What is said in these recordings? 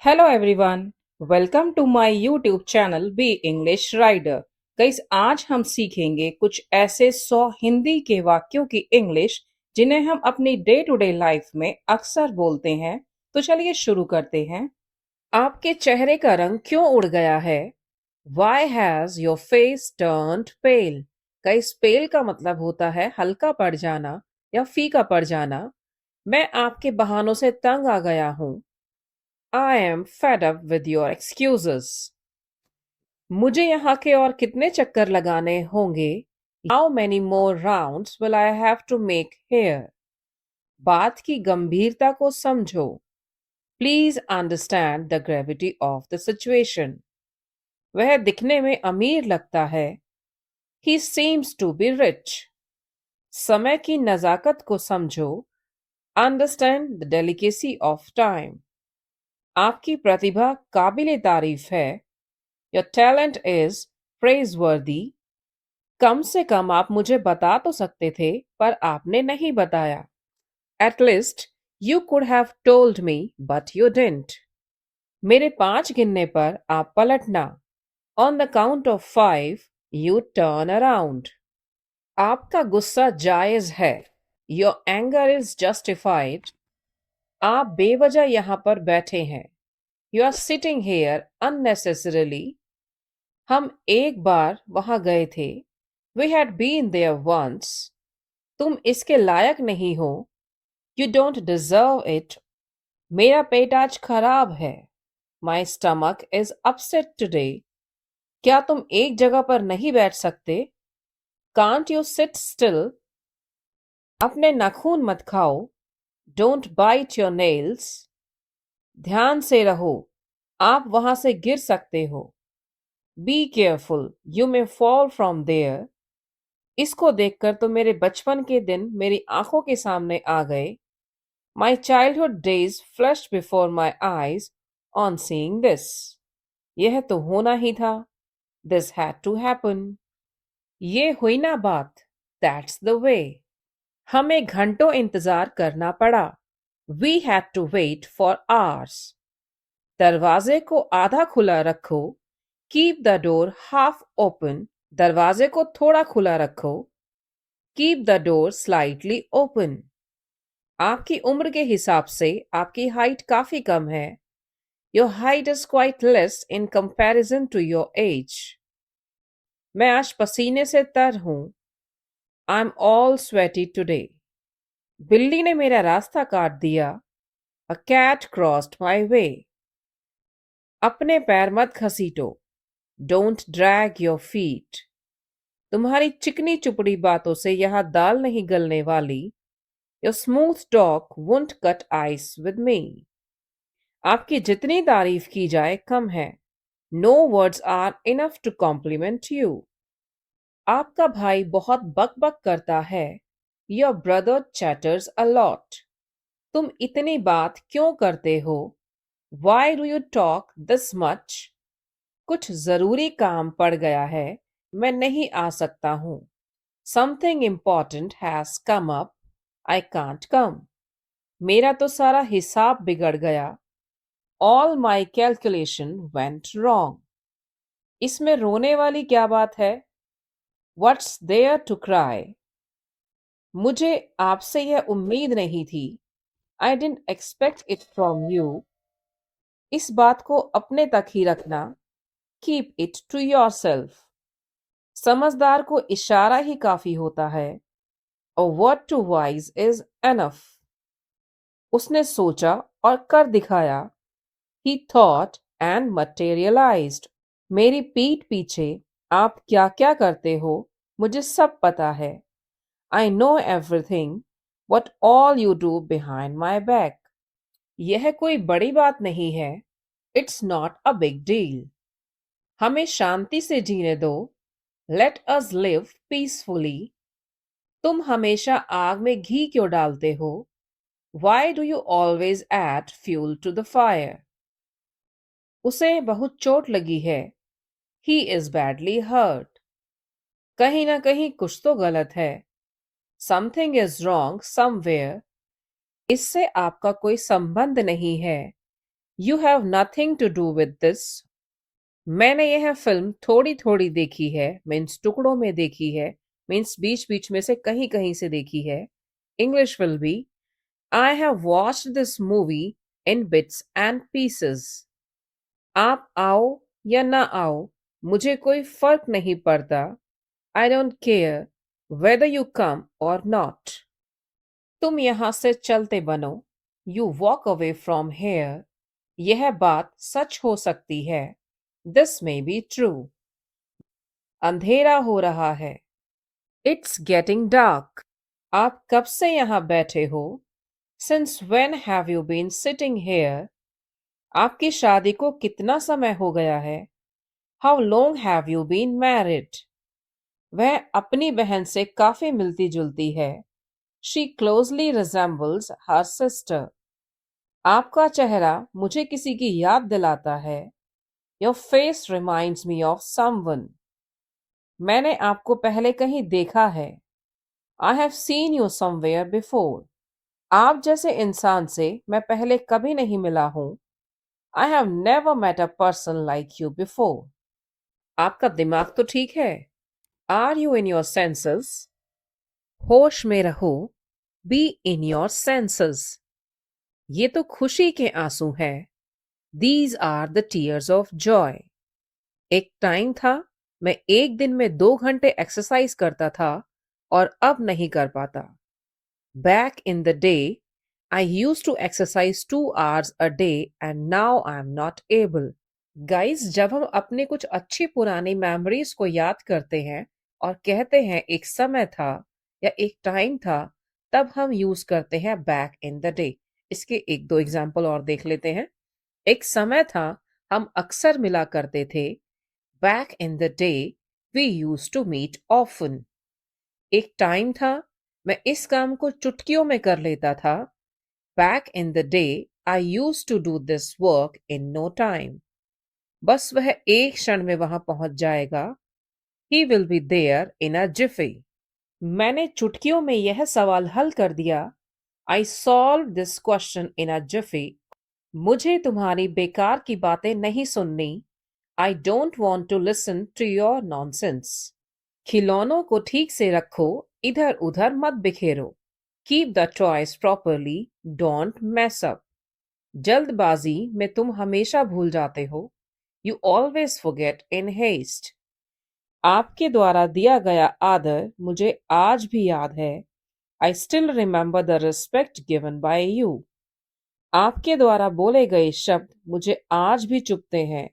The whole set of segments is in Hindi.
Hello everyone. Welcome to my YouTube channel B English rider. Guys, आज हम सीखेंगे कुछ ऐसे 100 हिंदी के वाक्यों की इंग्लिश जिन्हें हम अपनी डे टू डे लाइफ में अक्सर बोलते हैं। तो चलिए शुरू करते हैं। आपके चेहरे का रंग क्यों उड़ गया है? Why has your face turned pale? Guys, pale का मतलब होता है हल्का पड़ जाना या फीका पड़ जाना। मैं आपके बहानों से तंग आ गया हूँ। I am fed up with your excuses. मुझे यहाँ के और कितने चक्कर लगाने होंगे? How many more rounds will I have to make here? बात की गंभीरता को समझो। Please understand the gravity of the situation. वह दिखने में अमीर लगता है। He seems to be rich. समय की नजाकत को समझो। Understand the delicacy of time. आपकी प्रतिभा काबिले तारीफ है। Your talent is praiseworthy. कम से कम आप मुझे बता तो सकते थे, पर आपने नहीं बताया। At least you could have told me, but you didn't. मेरे 5 गिनने पर आप पलटना। On the count of 5, you turn around. आपका गुस्सा जायज है। Your anger is justified. आप बेवजह यहाँ पर बैठे हैं। You are sitting here unnecessarily. हम एक बार वहां गए थे। We had been there once. तुम इसके लायक नहीं हो। You don't deserve it. मेरा पेट आज खराब है। My stomach is upset today. क्या तुम एक जगह पर नहीं बैठ सकते? Can't you sit still? अपने नाखून मत खाओ। Don't bite your nails. ध्यान से रहो, आप वहां से गिर सकते हो। Be careful, you may fall from there. इसको देखकर तो मेरे बचपन के दिन मेरी आंखों के सामने आ गए। My childhood days flashed before my eyes on seeing this. यह तो होना ही था। This had to happen. ये हुई ना बात। That's the way. हमें घंटों इंतजार करना पड़ा। We had to wait for hours. दरवाजे को आधा खुला रखो। Keep the door half open. दरवाजे को थोड़ा खुला रखो। Keep the door slightly open. आपकी उम्र के हिसाब से आपकी हाइट काफी कम है। Your height is quite less in comparison to your age. मैं आज पसीने से तर हूं। I'm all sweaty today. बिल्ली ने मेरा रास्ता काट दिया। A cat crossed my way. अपने पैर मत घसीटो। Don't drag your feet. तुम्हारी चिकनी चुपड़ी बातों से यहां दाल नहीं गलने वाली। Your smooth talk won't cut ice with me. आपकी जितनी तारीफ की जाए कम है। No words are enough to compliment you. आपका भाई बहुत बक-बक करता है। Your brother chatters a lot. तुम इतनी बात क्यों करते हो? Why do you talk this much? कुछ जरूरी काम पड़ गया है, मैं नहीं आ सकता हूँ। Something important has come up. I can't come. मेरा तो सारा हिसाब बिगड़ गया। All my calculation went wrong. इसमें रोने वाली क्या बात है? What's there to cry? मुझे आपसे यह उम्मीद नहीं थी। I didn't expect it from you. इस बात को अपने तक ही रखना। Keep it to yourself. समझदार को इशारा ही काफी होता है। A word to wise is enough. उसने सोचा और कर दिखाया। He thought and materialized. मेरी पीठ पीछे आप क्या क्या करते हो, मुझे सब पता है। I know everything what all you do behind my back. यह कोई बड़ी बात नहीं है। It's not a big deal. हमें शांति से जीने दो। Let us live peacefully. तुम हमेशा आग में घी क्यों डालते हो? Why do you always add fuel to the fire? उसे बहुत चोट लगी है। He is badly hurt. कहीं ना कहीं कुछ तो गलत है। Something is wrong somewhere. इससे आपका कोई संबंध नहीं है। You have nothing to do with this. मैंने यह फिल्म थोड़ी थोड़ी देखी है, मीन्स टुकड़ों में देखी है, मीन्स बीच बीच में से कहीं कहीं से देखी है. English will be, I have watched this movie in bits and pieces. आप आओ या ना आओ, मुझे कोई फर्क नहीं पड़ता. I don't care whether you come or not. तुम यहां से चलते बनो. You walk away from here. यह बात सच हो सकती है. This may be true. अंधेरा हो रहा है. It's getting dark. आप कब से यहां बैठे हो? Since when have you been sitting here? आपकी शादी को कितना समय हो गया है? How long have you been married? वह अपनी बहन से काफी मिलती जुलती है. She closely resembles her sister. आपका चेहरा मुझे किसी की याद दिलाता है. Your face reminds me of someone. मैंने आपको पहले कहीं देखा है. I have seen you somewhere before. आप जैसे इंसान से मैं पहले कभी नहीं मिला हूं. I have never met a person like you before. आपका दिमाग तो ठीक है. Are you in your senses? होश में रहो. Be in your senses. ये तो खुशी के आंसू हैं. These are the tears of joy. एक टाइम था मैं एक दिन में 2 घंटे एक्सरसाइज करता था और अब नहीं कर पाता. Back in the day I use to exercise 2 hours a day and now I am not able. Guys, जब हम अपने कुछ अच्छी पुरानी मेमोरीज को याद करते हैं और कहते हैं एक समय था या एक टाइम था, तब हम यूज करते हैं बैक इन द डे. इसके एक दो एग्जाम्पल और देख लेते हैं. एक समय था हम अक्सर मिला करते थे. Back in the day we use to meet often. एक टाइम था मैं इस काम को चुटकियों में कर लेता था. Back in the day I use to do this work in no time. बस वह एक क्षण में वहां पहुंच जाएगा. He will be there in a jiffy. मैंने चुटकियों में यह सवाल हल कर दिया. I solve this question in a jiffy. मुझे तुम्हारी बेकार की बातें नहीं सुननी. I don't want to listen to your nonsense. खिलौनों को ठीक से रखो, इधर उधर मत बिखेरो. Keep the toys properly, don't mess up. जल्दबाजी में तुम हमेशा भूल जाते हो. You always forget in haste. आपके द्वारा दिया गया आदर मुझे आज भी याद है. I still remember the respect given by you. आपके द्वारा बोले गए शब्द मुझे आज भी चुभते हैं.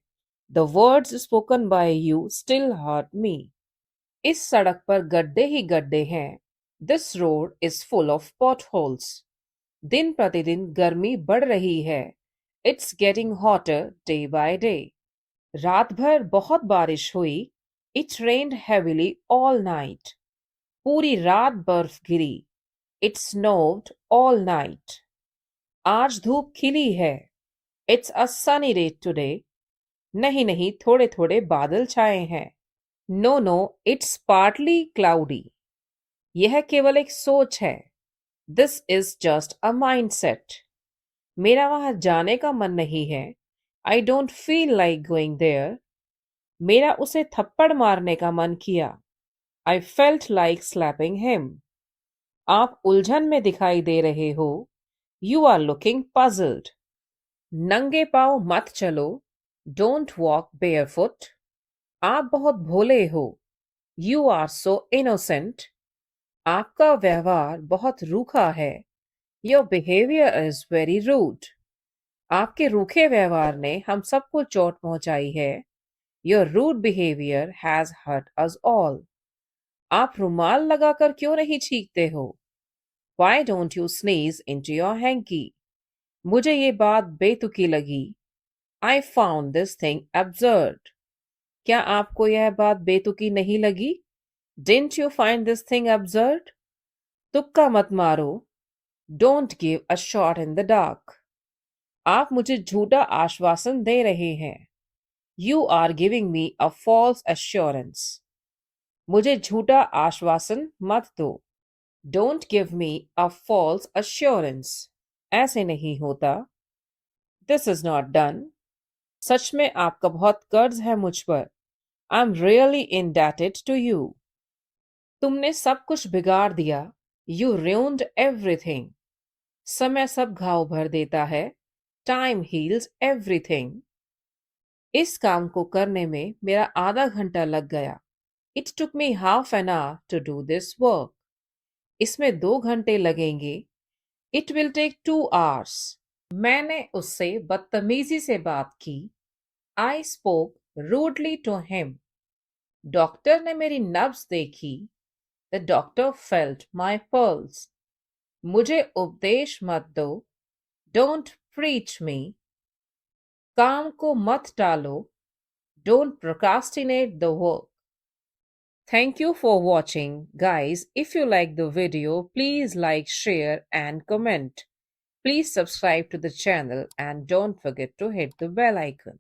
The words spoken by you still hurt me. इस सड़क पर गड्ढे ही गड्ढे हैं. This road is full of potholes. दिन प्रतिदिन गर्मी बढ़ रही है. It's getting hotter day by day. रात भर बहुत बारिश हुई. It rained heavily all night. पूरी रात बर्फ गिरी. It snowed all night. आज धूप खिली है. It's a sunny day today. नहीं नहीं, थोड़े थोड़े बादल छाए हैं. No no, it's partly cloudy. यह केवल एक सोच है. This is just a mindset. मेरा वहां जाने का मन नहीं है. I don't feel like going there. मेरा उसे थप्पड़ मारने का मन किया. I felt like slapping him. आप उलझन में दिखाई दे रहे हो. You are looking puzzled. नंगे पांव मत चलो. Don't walk barefoot. आप बहुत भोले हो. You are so innocent. आपका व्यवहार बहुत रूखा है. Your behaviour is very rude. आपके रूखे व्यवहार ने हम सबको चोट पहुंचाई है. Your rude behaviour has hurt us all. आप रुमाल लगाकर क्यों नहीं छींकते हो? Why don't you sneeze into your hanky? मुझे ये बात बेतुकी लगी. I found this thing absurd. क्या आपको यह बात बेतुकी नहीं लगी? Didn't you find this thing absurd? तुक्का मत मारो. Don't give a shot in the dark. आप मुझे झूठा आश्वासन दे रहे हैं. You are giving me a false assurance. मुझे झूठा आश्वासन मत दो. Don't give me a false assurance. ऐसे नहीं होता. This is not done. सच में आपका बहुत कर्ज है मुझ पर. I'm really indebted to you. तुमने सब कुछ बिगाड़ दिया. You ruined everything. समय सब घाव भर देता है. Time heals everything. इस काम को करने में मेरा आधा घंटा लग गया. It took me half an hour to do this work. इसमें 2 घंटे लगेंगे. It will take 2 hours. मैंने उससे बदतमीजी से बात की. I spoke rudely to him. Doctor ने मेरी नब्ज देखी. The doctor felt my pulse. मुझे उपदेश मत दो. Don't preach me. काम को मत टालो. Don't procrastinate the work. Thank you for watching. Guys, if you like the video, please like, share and comment. Please subscribe to the channel and don't forget to hit the bell icon.